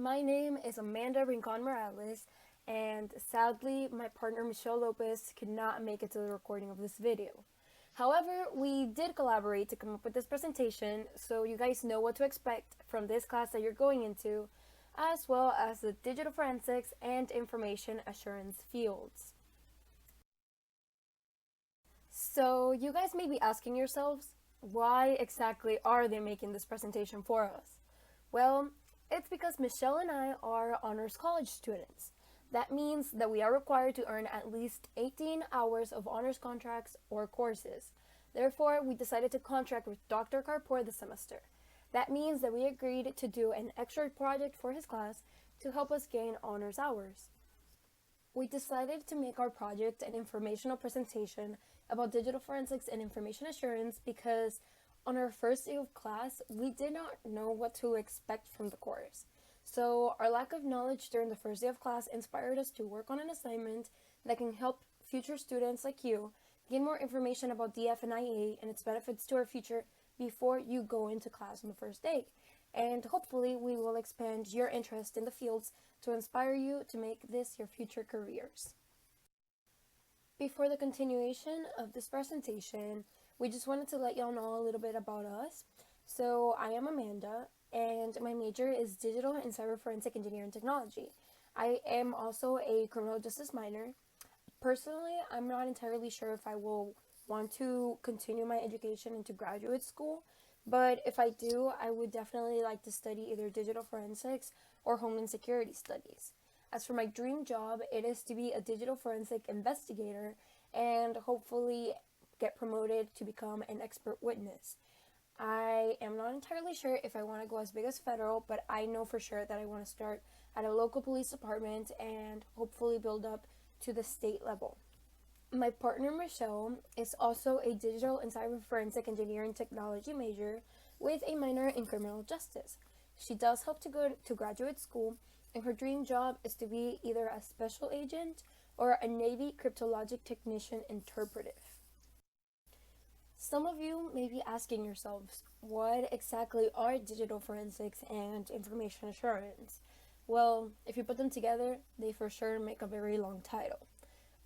My name is Amanda Rincon Morales, and sadly, my partner Michelle Lopez could not make it to the recording of this video. However, we did collaborate to come up with this presentation, so you guys know what to expect from this class that you're going into, as well as the digital forensics and information assurance fields. So you guys may be asking yourselves, why exactly are they making this presentation for us? Well, it's because Michelle and I are honors college students. That means that we are required to earn at least 18 hours of honors contracts or courses. Therefore, we decided to contract with Dr. Karpoor this semester. That means that we agreed to do an extra project for his class to help us gain honors hours. We decided to make our project an informational presentation about digital forensics and information assurance because on our first day of class, we did not know what to expect from the course. So our lack of knowledge during the first day of class inspired us to work on an assignment that can help future students like you gain more information about DF and IA and its benefits to our future before you go into class on the first day. And hopefully we will expand your interest in the fields to inspire you to make this your future careers. Before the continuation of this presentation, we just wanted to let y'all know a little bit about us. So I am Amanda, and my major is Digital and Cyber Forensic Engineering Technology. I am also a criminal justice minor. Personally, I'm not entirely sure if I will want to continue my education into graduate school, but if I do, I would definitely like to study either digital forensics or homeland security studies. As for my dream job, it is to be a digital forensic investigator and hopefully get promoted to become an expert witness. I am not entirely sure if I want to go as big as federal, but I know for sure that I want to start at a local police department and hopefully build up to the state level. My partner Michelle is also a digital and cyber forensic engineering technology major with a minor in criminal justice. She does hope to go to graduate school, and her dream job is to be either a special agent or a Navy cryptologic technician interpretive. Some of you may be asking yourselves, what exactly are digital forensics and information assurance? Well, if you put them together, they for sure make a very long title.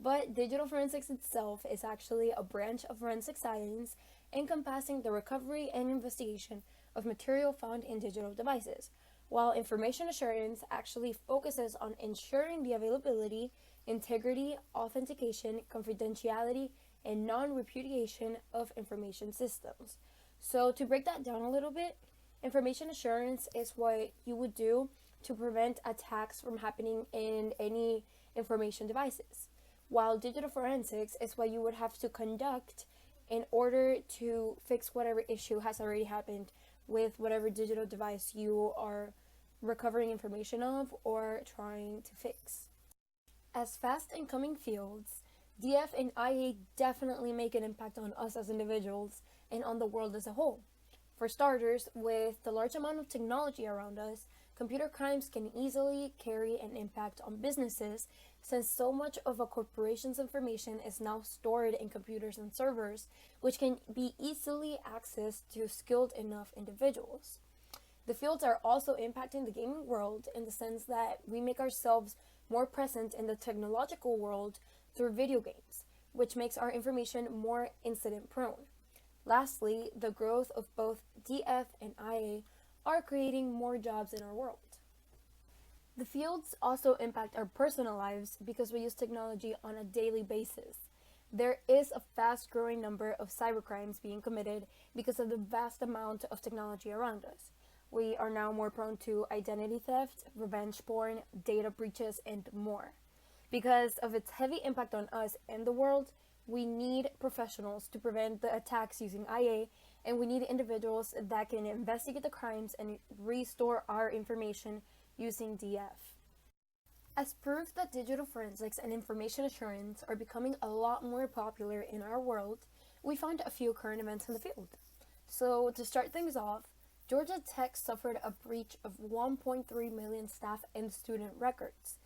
But digital forensics itself is actually a branch of forensic science encompassing the recovery and investigation of material found in digital devices, while information assurance actually focuses on ensuring the availability, integrity, authentication, confidentiality, and non-repudiation of information systems. So to break that down a little bit, information assurance is what you would do to prevent attacks from happening in any information devices, while digital forensics is what you would have to conduct in order to fix whatever issue has already happened with whatever digital device you are recovering information of or trying to fix. As fast incoming fields, DF and IA definitely make an impact on us as individuals and on the world as a whole. For starters, with the large amount of technology around us, computer crimes can easily carry an impact on businesses since so much of a corporation's information is now stored in computers and servers, which can be easily accessed to skilled enough individuals. The fields are also impacting the gaming world in the sense that we make ourselves more present in the technological world through video games, which makes our information more incident prone. Lastly, the growth of both DF and IA are creating more jobs in our world. The fields also impact our personal lives because we use technology on a daily basis. There is a fast-growing number of cybercrimes being committed because of the vast amount of technology around us. We are now more prone to identity theft, revenge porn, data breaches, and more. Because of its heavy impact on us and the world, we need professionals to prevent the attacks using IA, and we need individuals that can investigate the crimes and restore our information using DF. As proof that digital forensics and information assurance are becoming a lot more popular in our world, we found a few current events in the field. So to start things off, Georgia Tech suffered a breach of 1.3 million staff and student records.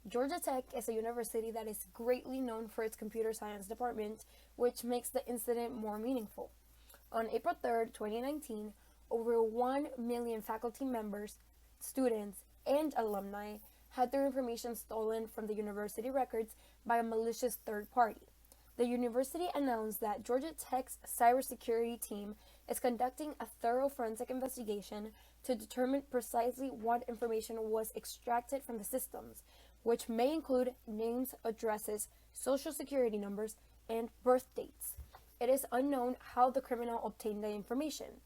Georgia Tech is a university that is greatly known for its computer science department, which makes the incident more meaningful. On April 3, 2019, over 1 million faculty members, students, and alumni had their information stolen from the university records by a malicious third party. The university announced that Georgia Tech's cybersecurity team is conducting a thorough forensic investigation to determine precisely what information was extracted from the systems, which may include names, addresses, social security numbers, and birth dates. It is unknown how the criminal obtained the information.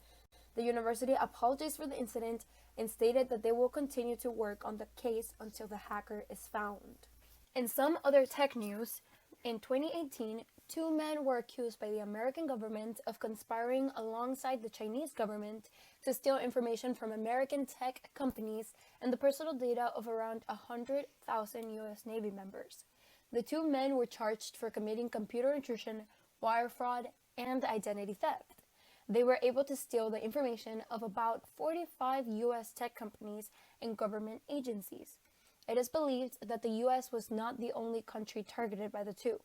The university apologized for the incident and stated that they will continue to work on the case until the hacker is found. In some other tech news, in 2018, two men were accused by the American government of conspiring alongside the Chinese government to steal information from American tech companies and the personal data of around 100,000 U.S. Navy members. The two men were charged for committing computer intrusion, wire fraud, and identity theft. They were able to steal the information of about 45 U.S. tech companies and government agencies. It is believed that the U.S. was not the only country targeted by the two.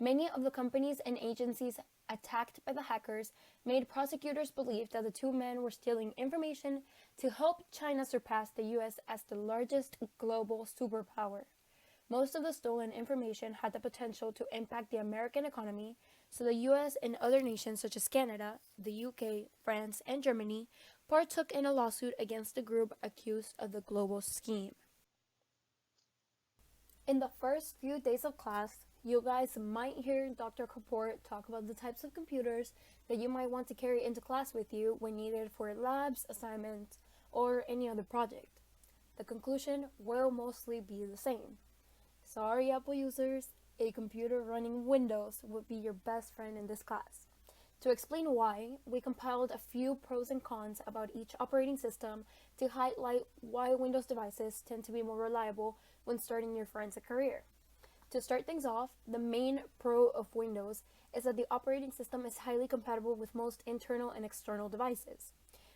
Many of the companies and agencies attacked by the hackers made prosecutors believe that the two men were stealing information to help China surpass the U.S. as the largest global superpower. Most of the stolen information had the potential to impact the American economy, so the U.S. and other nations such as Canada, the U.K., France, and Germany partook in a lawsuit against the group accused of the global scheme. In the first few days of class, you guys might hear Dr. Karpoor talk about the types of computers that you might want to carry into class with you when needed for labs, assignments, or any other project. The conclusion will mostly be the same. Sorry, Apple users, a computer running Windows would be your best friend in this class. To explain why, we compiled a few pros and cons about each operating system to highlight why Windows devices tend to be more reliable when starting your forensic career. To start things off, the main pro of Windows is that the operating system is highly compatible with most internal and external devices.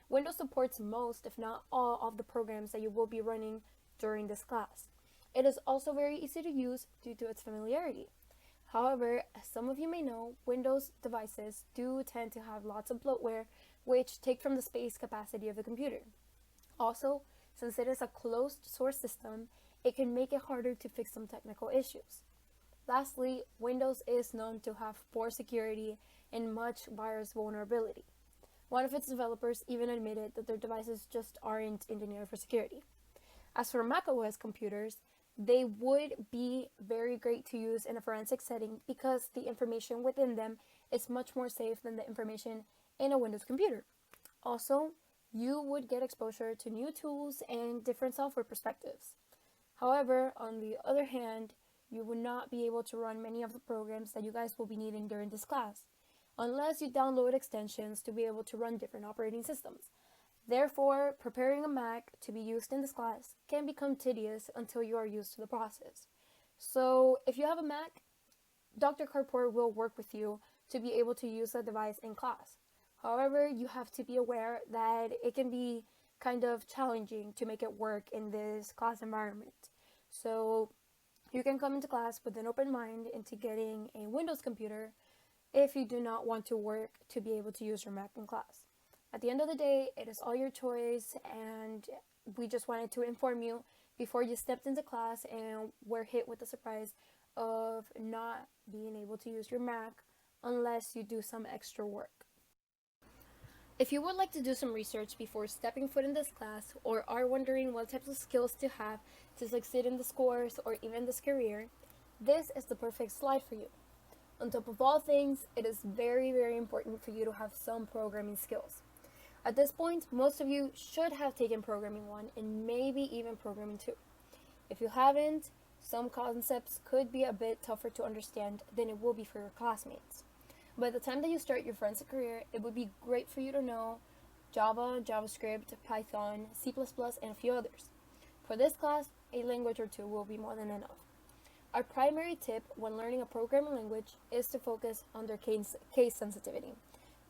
Windows supports most, if not all, of the programs that you will be running during this class. It is also very easy to use due to its familiarity. However, as some of you may know, Windows devices do tend to have lots of bloatware, which take from the space capacity of the computer. Also, since it is a closed source system, it can make it harder to fix some technical issues. Lastly, Windows is known to have poor security and much virus vulnerability. One of its developers even admitted that their devices just aren't engineered for security. As for macOS computers, they would be very great to use in a forensic setting because the information within them is much more safe than the information in a Windows computer. Also, you would get exposure to new tools and different software perspectives. However, on the other hand, you would not be able to run many of the programs that you guys will be needing during this class, unless you download extensions to be able to run different operating systems. Therefore, preparing a Mac to be used in this class can become tedious until you are used to the process. So, if you have a Mac, Dr. Karpoor will work with you to be able to use the device in class. However, you have to be aware that it can be kind of challenging to make it work in this class environment. So, you can come into class with an open mind into getting a Windows computer if you do not want to work to be able to use your Mac in class. At the end of the day, it is all your choice, and we just wanted to inform you before you stepped into class and were hit with the surprise of not being able to use your Mac unless you do some extra work. If you would like to do some research before stepping foot in this class, or are wondering what types of skills to have to succeed in this course or even this career, this is the perfect slide for you. On top of all things, it is very, very important for you to have some programming skills. At this point, most of you should have taken Programming 1 and maybe even Programming 2. If you haven't, some concepts could be a bit tougher to understand than it will be for your classmates. By the time that you start your forensic career, it would be great for you to know Java, JavaScript, Python, C++, and a few others. For this class, a language or two will be more than enough. Our primary tip when learning a programming language is to focus on their case sensitivity.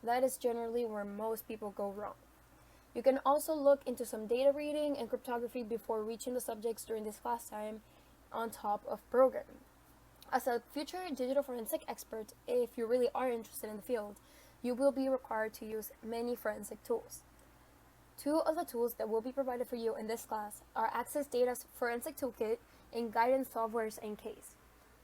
That is generally where most people go wrong. You can also look into some data reading and cryptography before reaching the subjects during this class time on top of programming. As a future digital forensic expert, if you really are interested in the field, you will be required to use many forensic tools. Two of the tools that will be provided for you in this class are Access Data's Forensic Toolkit and Guidance Softwares and Case.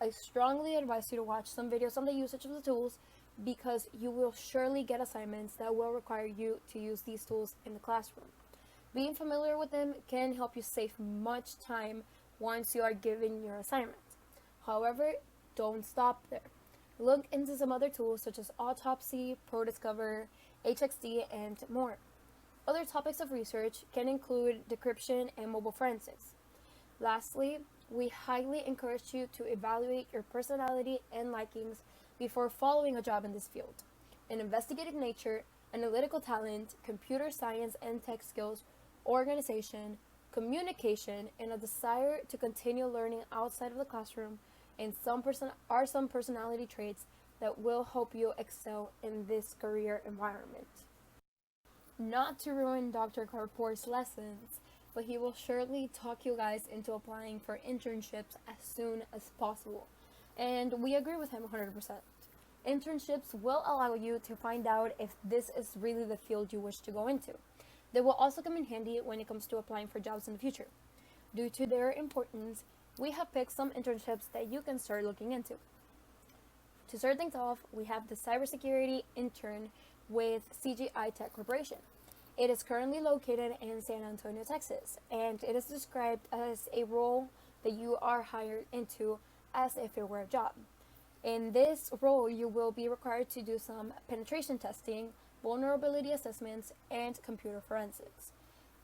I strongly advise you to watch some videos on the usage of the tools because you will surely get assignments that will require you to use these tools in the classroom. Being familiar with them can help you save much time once you are given your assignment. However, don't stop there. Look into some other tools such as Autopsy, ProDiscover, HXD, and more. Other topics of research can include decryption and mobile forensics. Lastly, we highly encourage you to evaluate your personality and likings before following a job in this field. An investigative nature, analytical talent, computer science and tech skills, organization, communication, and a desire to continue learning outside of the classroom and some personality traits that will help you excel in this career environment. Not to ruin Dr. Karpoor's lessons, but he will surely talk you guys into applying for internships as soon as possible. And we agree with him 100%. Internships will allow you to find out if this is really the field you wish to go into. They will also come in handy when it comes to applying for jobs in the future. Due to their importance, we have picked some internships that you can start looking into. To start things off, we have the cybersecurity intern with CGI Tech Corporation. It is currently located in San Antonio, Texas, and it is described as a role that you are hired into as if it were a job. In this role, you will be required to do some penetration testing, vulnerability assessments, and computer forensics.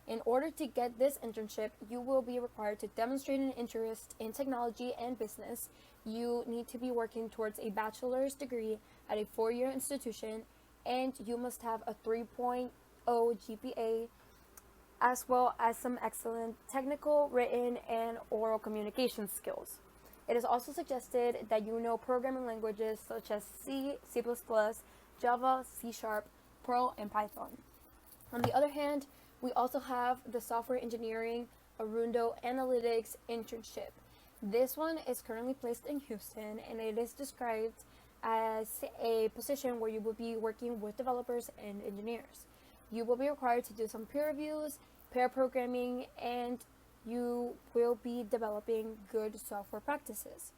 In order to get this internship, you will be required to demonstrate an interest in technology and business. You need to be working towards a bachelor's degree at a 4-year institution, and you must have a 3.0 GPA, as well as some excellent technical, written, and oral communication skills. It is also suggested that you know programming languages such as C, C++, Java, C#, Perl, and Python. On the other hand, we also have the Software Engineering Arundo Analytics internship. This one is currently placed in Houston, and it is described as a position where you will be working with developers and engineers. You will be required to do some peer reviews, pair programming, and you will be developing good software practices.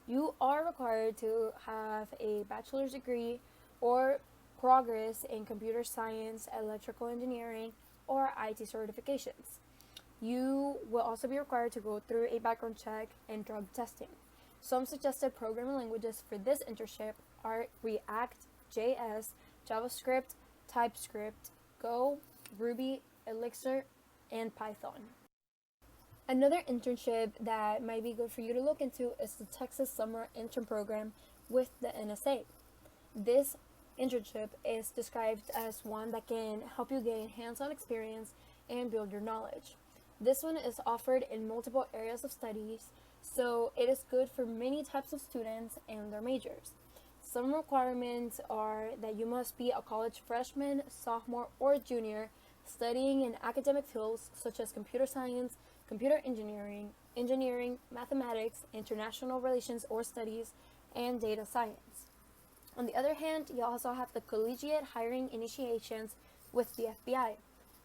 You are required to have a bachelor's degree or progress in computer science, electrical engineering, or IT certifications. You will also be required to go through a background check and drug testing. Some suggested programming languages for this internship are React, JS, JavaScript, TypeScript, Go, Ruby, Elixir, and Python. Another internship that might be good for you to look into is the Texas Summer Intern Program with the NSA. This internship is described as one that can help you gain hands-on experience and build your knowledge. This one is offered in multiple areas of studies, so it is good for many types of students and their majors. Some requirements are that you must be a college freshman, sophomore, or junior studying in academic fields such as computer science, computer engineering, mathematics, international relations or studies, and data science. On the other hand, you also have the Collegiate Hiring Initiations with the FBI.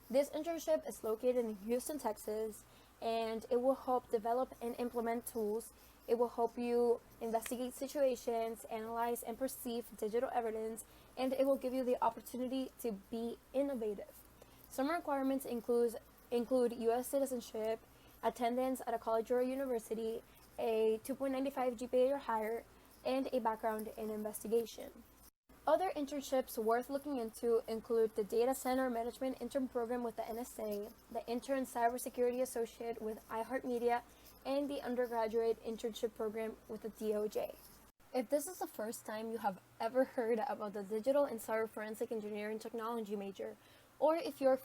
This internship is located in Houston, Texas, and it will help develop and implement tools. It will help you investigate situations, analyze and perceive digital evidence, and it will give you the opportunity to be innovative. Some requirements include U.S. citizenship, attendance at a college or a university, a 2.95 GPA or higher, and a background in investigation. Other internships worth looking into include the Data Center Management Intern Program with the NSA, the Intern Cybersecurity Associate with iHeartMedia, and the Undergraduate Internship Program with the DOJ. If this is the first time you have ever heard about the Digital and Cyber Forensic Engineering Technology major, or if you're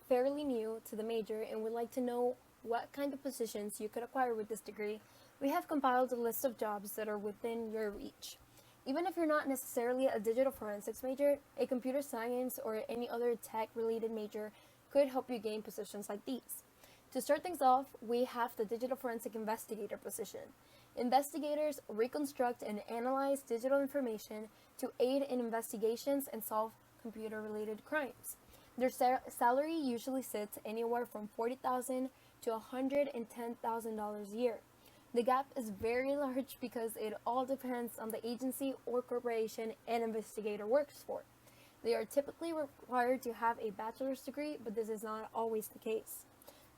fairly new to the major and would like to know what kind of positions you could acquire with this degree, we have compiled a list of jobs that are within your reach. Even if you're not necessarily a digital forensics major, a computer science or any other tech-related major could help you gain positions like these. To start things off, we have the Digital Forensic Investigator position. Investigators reconstruct and analyze digital information to aid in investigations and solve computer-related crimes. Their salary usually sits anywhere from $40,000 to $110,000 a year. The gap is very large because it all depends on the agency or corporation an investigator works for. They are typically required to have a bachelor's degree, but this is not always the case.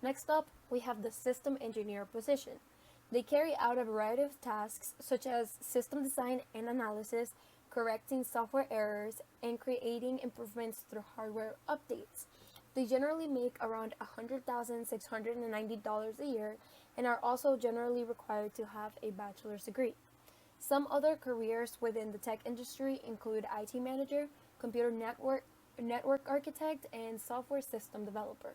Next up, we have the system engineer position. They carry out a variety of tasks such as system design and analysis, correcting software errors, and creating improvements through hardware updates. They generally make around $100,690 a year and are also generally required to have a bachelor's degree. Some other careers within the tech industry include IT manager, computer network architect, and software system developer.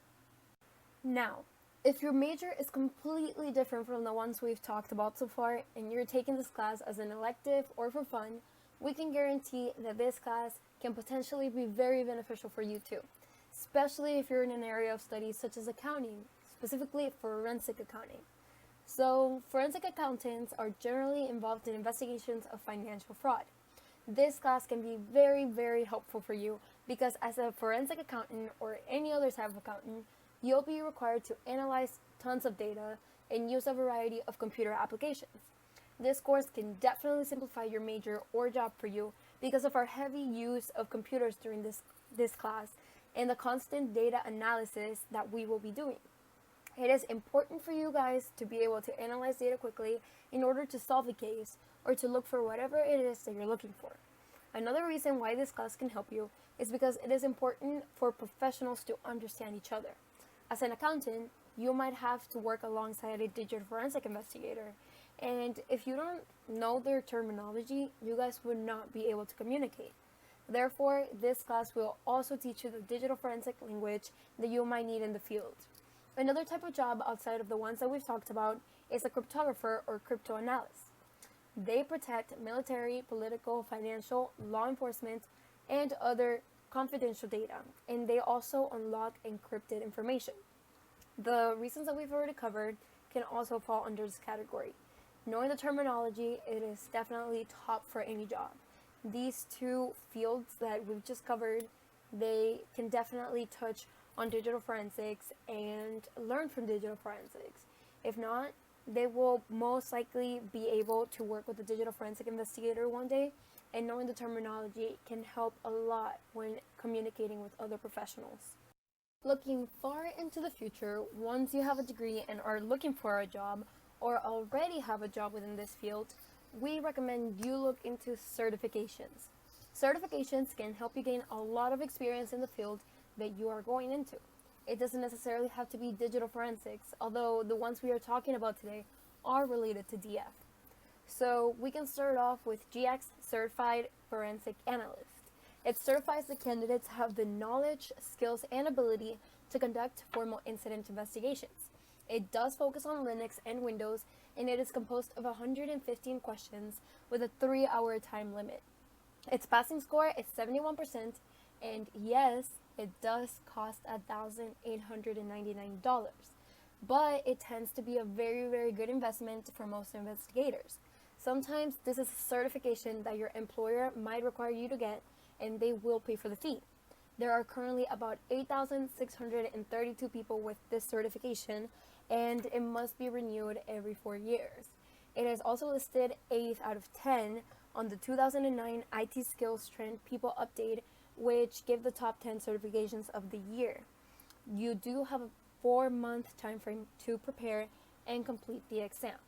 Now, if your major is completely different from the ones we've talked about so far and you're taking this class as an elective or for fun, we can guarantee that this class can potentially be very beneficial for you too, especially if you're in an area of study such as accounting, specifically forensic accounting. So, forensic accountants are generally involved in investigations of financial fraud. This class can be very, very helpful for you because as a forensic accountant or any other type of accountant, you'll be required to analyze tons of data and use a variety of computer applications. This course can definitely simplify your major or job for you because of our heavy use of computers during this class and the constant data analysis that we will be doing. It is important for you guys to be able to analyze data quickly in order to solve a case or to look for whatever it is that you're looking for. Another reason why this class can help you is because it is important for professionals to understand each other. As an accountant, you might have to work alongside a digital forensic investigator, and if you don't know their terminology, you guys would not be able to communicate. Therefore, this class will also teach you the digital forensic language that you might need in the field. Another type of job outside of the ones that we've talked about is a cryptographer or crypto analyst. They protect military, political, financial, law enforcement, and other confidential data, and they also unlock encrypted information. The reasons that we've already covered can also fall under this category. Knowing the terminology, it is definitely top for any job. These two fields that we've just covered, they can definitely touch on digital forensics and learn from digital forensics. If not, they will most likely be able to work with a digital forensic investigator one day, and knowing the terminology can help a lot when communicating with other professionals. Looking far into the future, once you have a degree and are looking for a job or already have a job within this field, we recommend you look into certifications. Certifications can help you gain a lot of experience in the field that you are going into. It doesn't necessarily have to be digital forensics, although the ones we are talking about today are related to DF. So we can start off with GX Certified Forensic Analyst. It certifies the candidates have the knowledge, skills, and ability to conduct formal incident investigations. It does focus on Linux and Windows, and it is composed of 115 questions with a 3-hour time limit. Its passing score is 71%, and yes, it does cost $1,899, but it tends to be a very, very good investment for most investigators. Sometimes this is a certification that your employer might require you to get, and they will pay for the fee. There are currently about 8,632 people with this certification, and it must be renewed every 4 years. It is also listed 8th out of 10 on the 2009 IT Skills Trend People Update, which give the top 10 certifications of the year. You do have a 4-month time frame to prepare and complete the exam.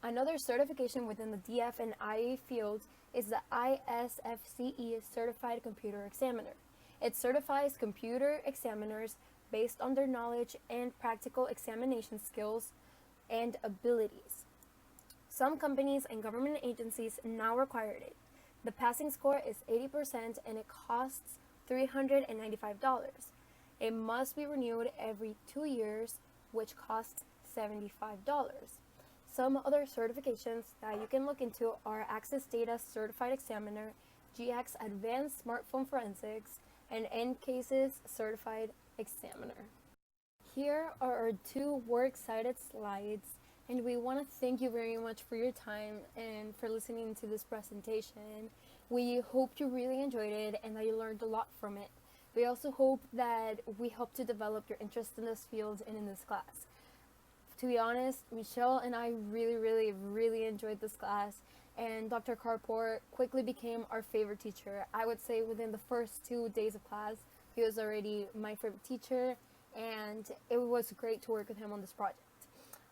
Another certification within the DF and IA fields is the ISFCE Certified Computer Examiner. It certifies computer examiners based on their knowledge and practical examination skills and abilities. Some companies and government agencies now require it. The passing score is 80% and it costs $395. It must be renewed every 2 years, which costs $75. Some other certifications that you can look into are Access Data Certified Examiner, GX Advanced Smartphone Forensics, and NCASES Certified Examiner. Here are our 2 works cited slides, and we want to thank you very much for your time and for listening to this presentation. We hope you really enjoyed it and that you learned a lot from it. We also hope that we help to develop your interest in this field and in this class. To be honest, Michelle and I really enjoyed this class, and Dr. Karpoor quickly became our favorite teacher. I would say within the first 2 days of class, he was already my favorite teacher, and it was great to work with him on this project.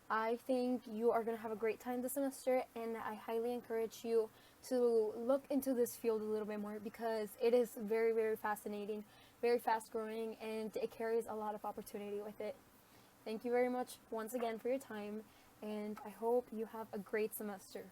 I think you are going to have a great time this semester, and I highly encourage you to look into this field a little bit more because it is very fascinating, very fast growing, and it carries a lot of opportunity with it. Thank you very much once again for your time, and I hope you have a great semester.